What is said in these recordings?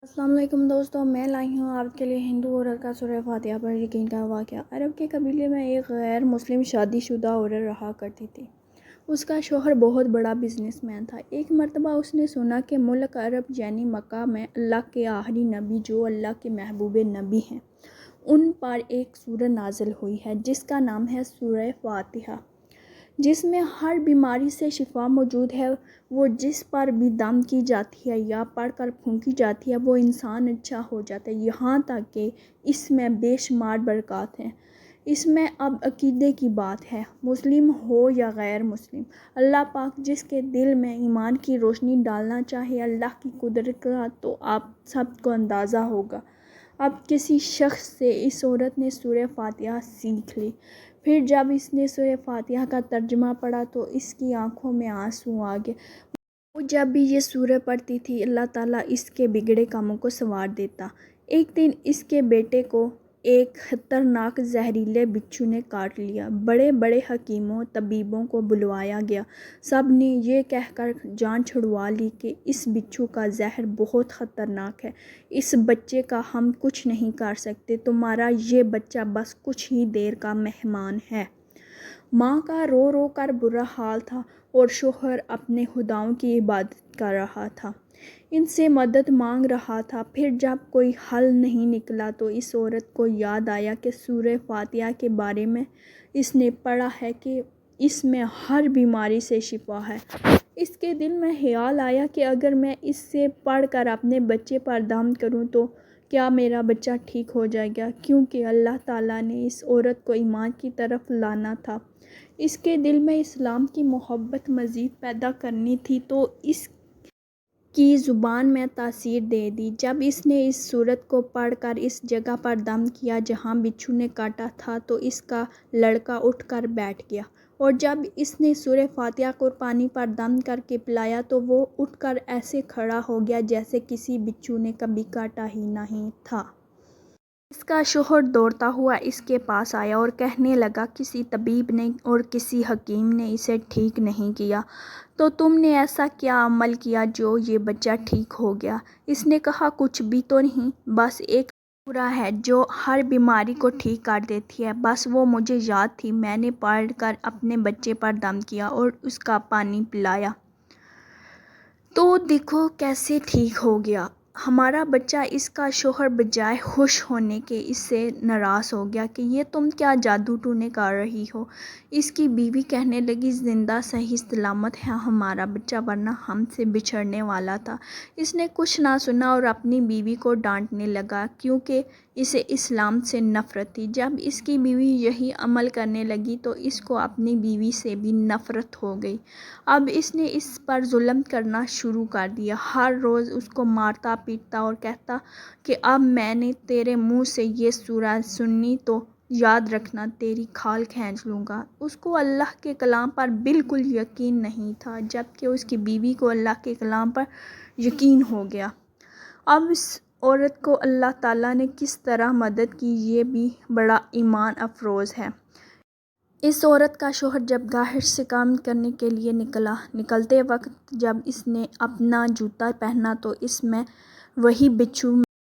السلام علیکم دوستوں، میں لائی ہوں آپ کے لیے ہندو عورت کا سورہ فاتحہ پر یقین کا واقعہ۔ عرب کے قبیلے میں ایک غیر مسلم شادی شدہ عورت رہا کرتی تھی۔ اس کا شوہر بہت بڑا بزنس مین تھا۔ ایک مرتبہ اس نے سنا کہ ملک عرب یعنی مکہ میں اللہ کے آخری نبی جو اللہ کے محبوب نبی ہیں، ان پر ایک سورت نازل ہوئی ہے جس کا نام ہے سورہ فاتحہ، جس میں ہر بیماری سے شفا موجود ہے۔ وہ جس پر بھی دم کی جاتی ہے یا پڑھ کر پھونکی جاتی ہے وہ انسان اچھا ہو جاتا ہے، یہاں تک کہ اس میں بے شمار برکات ہیں۔ اس میں اب عقیدے کی بات ہے، مسلم ہو یا غیر مسلم، اللہ پاک جس کے دل میں ایمان کی روشنی ڈالنا چاہے اللہ کی قدرت کا تو آپ سب کو اندازہ ہوگا۔ اب کسی شخص سے اس عورت نے سورہ فاتحہ سیکھ لی، پھر جب اس نے سورہ فاتحہ کا ترجمہ پڑھا تو اس کی آنکھوں میں آنسو آ گئے۔ وہ جب بھی یہ سورہ پڑھتی تھی اللہ تعالیٰ اس کے بگڑے کاموں کو سنوار دیتا۔ ایک دن اس کے بیٹے کو ایک خطرناک زہریلے بچھو نے کاٹ لیا۔ بڑے بڑے حکیموں طبیبوں کو بلوایا گیا، سب نے یہ کہہ کر جان چھڑوا لی کہ اس بچھو کا زہر بہت خطرناک ہے، اس بچے کا ہم کچھ نہیں کر سکتے، تمہارا یہ بچہ بس کچھ ہی دیر کا مہمان ہے۔ ماں کا رو رو کر برا حال تھا اور شوہر اپنے خداؤں کی عبادت کر رہا تھا، ان سے مدد مانگ رہا تھا۔ پھر جب کوئی حل نہیں نکلا تو اس عورت کو یاد آیا کہ سورہ فاتحہ کے بارے میں اس نے پڑھا ہے کہ اس میں ہر بیماری سے شفا ہے۔ اس کے دل میں خیال آیا کہ اگر میں اس سے پڑھ کر اپنے بچے پر دم کروں تو کیا میرا بچہ ٹھیک ہو جائے گا، کیونکہ اللہ تعالیٰ نے اس عورت کو ایمان کی طرف لانا تھا، اس کے دل میں اسلام کی محبت مزید پیدا کرنی تھی، تو اس کی زبان میں تاثیر دے دی۔ جب اس نے اس سورت کو پڑھ کر اس جگہ پر دم کیا جہاں بچھو نے کاٹا تھا تو اس کا لڑکا اٹھ کر بیٹھ گیا، اور جب اس نے سورہ فاتحہ کو پانی پر دم کر کے پلایا تو وہ اٹھ کر ایسے کھڑا ہو گیا جیسے کسی بچھو نے کبھی کاٹا ہی نہیں تھا۔ اس کا شوہر دوڑتا ہوا اس کے پاس آیا اور کہنے لگا کسی طبیب نے اور کسی حکیم نے اسے ٹھیک نہیں کیا، تو تم نے ایسا کیا عمل کیا جو یہ بچہ ٹھیک ہو گیا؟ اس نے کہا کچھ بھی تو نہیں، بس ایک سورہ ہے جو ہر بیماری کو ٹھیک کر دیتی ہے، بس وہ مجھے یاد تھی، میں نے پڑھ کر اپنے بچے پر دم کیا اور اس کا پانی پلایا تو دیکھو کیسے ٹھیک ہو گیا ہمارا بچہ۔ اس کا شوہر بجائے خوش ہونے کے اس سے ناراض ہو گیا کہ یہ تم کیا جادو ٹونے کر رہی ہو۔ اس کی بیوی کہنے لگی زندہ صحیح سلامت ہے ہمارا بچہ، ورنہ ہم سے بچھڑنے والا تھا۔ اس نے کچھ نہ سنا اور اپنی بیوی کو ڈانٹنے لگا کیونکہ اسے اسلام سے نفرت تھی۔ جب اس کی بیوی یہی عمل کرنے لگی تو اس کو اپنی بیوی سے بھی نفرت ہو گئی۔ اب اس نے اس پر ظلم کرنا شروع کر دیا، ہر روز اس کو مارتا پیٹتا اور کہتا کہ اب میں نے تیرے منہ سے یہ سورہ سنی تو یاد رکھنا تیری کھال کھینچ لوں گا۔ اس کو اللہ کے کلام پر بالکل یقین نہیں تھا، جبکہ اس کی بیوی کو اللہ کے کلام پر یقین ہو گیا۔ اب اس عورت کو اللہ تعالیٰ نے کس طرح مدد کی یہ بھی بڑا ایمان افروز ہے۔ اس عورت کا شوہر جب باہر سے کام کرنے کے لیے نکلتے وقت جب اس نے اپنا جوتا پہنا تو اس میں وہی بچھو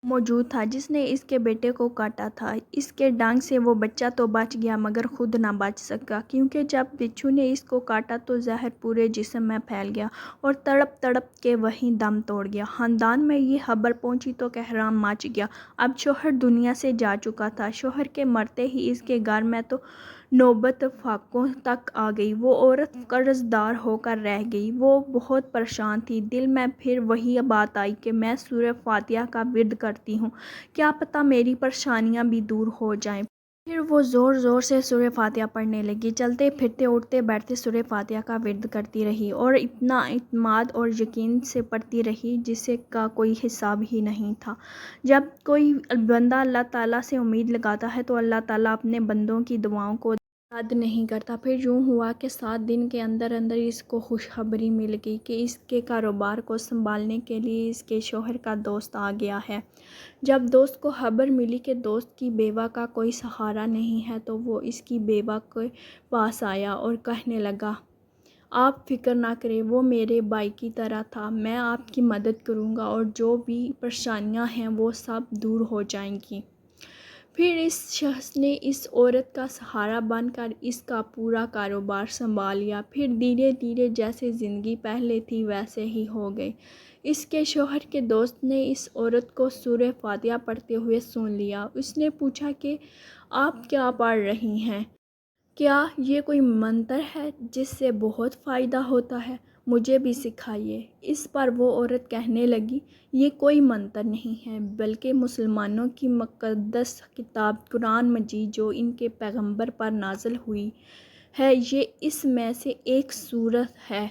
موجود تھا جس نے اس کے بیٹے کو کاٹا تھا۔ اس کے ڈنگ سے وہ بچہ تو بچ گیا مگر خود نہ بچ سکا، کیونکہ جب بچھو نے اس کو کاٹا تو زہر پورے جسم میں پھیل گیا اور تڑپ تڑپ کے وہیں دم توڑ گیا۔ خاندان میں یہ خبر پہنچی تو قہرام مچ گیا۔ اب شوہر دنیا سے جا چکا تھا۔ شوہر کے مرتے ہی اس کے گھر میں تو نوبت فاقوں تک آ گئی۔ وہ عورت قرض دار ہو کر رہ گئی، وہ بہت پریشان تھی۔ دل میں پھر وہی بات آئی کہ میں سورہ فاتحہ کا ورد کرتی ہوں، کیا پتہ میری پریشانیاں بھی دور ہو جائیں۔ پھر وہ زور زور سے سورہ فاتحہ پڑھنے لگی، چلتے پھرتے اٹھتے بیٹھتے سورہ فاتحہ کا ورد کرتی رہی اور اتنا اعتماد اور یقین سے پڑھتی رہی جسے کا کوئی حساب ہی نہیں تھا۔ جب کوئی بندہ اللہ تعالیٰ سے امید لگاتا ہے تو اللہ تعالیٰ اپنے بندوں کی دعاؤں کو رد نہیں کرتا۔ پھر یوں ہوا کہ 7 دن کے اندر اندر اس کو خوشخبری مل گئی کہ اس کے کاروبار کو سنبھالنے کے لیے اس کے شوہر کا دوست آ گیا ہے۔ جب دوست کو خبر ملی کہ دوست کی بیوہ کا کوئی سہارا نہیں ہے تو وہ اس کی بیوہ کے پاس آیا اور کہنے لگا آپ فکر نہ کریں، وہ میرے بھائی کی طرح تھا، میں آپ کی مدد کروں گا اور جو بھی پریشانیاں ہیں وہ سب دور ہو جائیں گی۔ پھر اس شخص نے اس عورت کا سہارا بن کر اس کا پورا کاروبار سنبھال لیا۔ پھر دھیرے دھیرے جیسے زندگی پہلے تھی ویسے ہی ہو گئی۔ اس کے شوہر کے دوست نے اس عورت کو سورہ فاتحہ پڑھتے ہوئے سن لیا۔ اس نے پوچھا کہ آپ کیا پڑھ رہی ہیں؟ کیا یہ کوئی منتر ہے جس سے بہت فائدہ ہوتا ہے؟ مجھے بھی سکھائیے۔ اس پر وہ عورت کہنے لگی، یہ کوئی منتر نہیں ہے بلکہ مسلمانوں کی مقدس کتاب قرآن مجید جو ان کے پیغمبر پر نازل ہوئی ہے، یہ اس میں سے ایک سورت ہے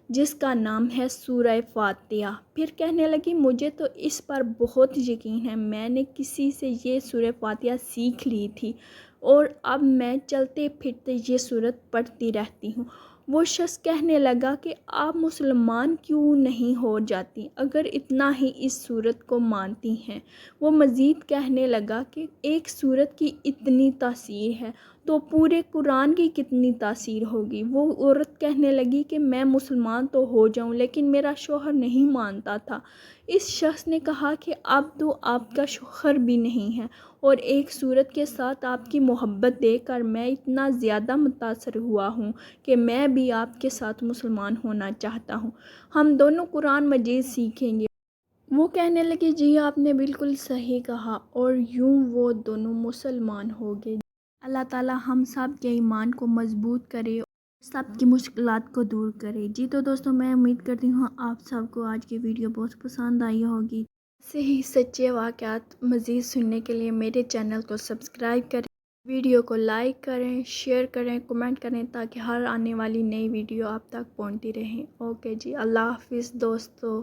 جس کا نام ہے سورہ فاتحہ۔ پھر کہنے لگی، مجھے تو اس پر بہت یقین ہے، میں نے کسی سے یہ سورہ فاتحہ سیکھ لی تھی اور اب میں چلتے پھرتے یہ سورت پڑھتی رہتی ہوں۔ وہ شخص کہنے لگا کہ آپ مسلمان کیوں نہیں ہو جاتی اگر اتنا ہی اس سورت کو مانتی ہیں؟ وہ مزید کہنے لگا کہ ایک سورت کی اتنی تاثیر ہے تو پورے قرآن کی کتنی تاثیر ہوگی۔ وہ عورت کہنے لگی کہ میں مسلمان تو ہو جاؤں لیکن میرا شوہر نہیں مانتا تھا۔ اس شخص نے کہا کہ اب تو آپ کا شوہر بھی نہیں ہے اور ایک سورت کے ساتھ آپ کی محبت دیکھ کر میں اتنا زیادہ متاثر ہوا ہوں کہ میں بھی آپ کے ساتھ مسلمان ہونا چاہتا ہوں، ہم دونوں قرآن مجید سیکھیں گے۔ وہ کہنے لگے، جی آپ نے بالکل صحیح کہا، اور یوں وہ دونوں مسلمان ہو گئے۔ اللہ تعالی ہم سب کے ایمان کو مضبوط کرے اور سب کی مشکلات کو دور کرے۔ جی تو دوستوں، میں امید کرتی ہوں آپ سب کو آج کی ویڈیو بہت پسند آئی ہوگی۔ ایسے ہی سچے واقعات مزید سننے کے لیے میرے چینل کو سبسکرائب کریں، ویڈیو کو لائک کریں، شیئر کریں، کمنٹ کریں تاکہ ہر آنے والی نئی ویڈیو آپ تک پہنچتی رہیں۔ اوکے جی، اللہ حافظ دوستو۔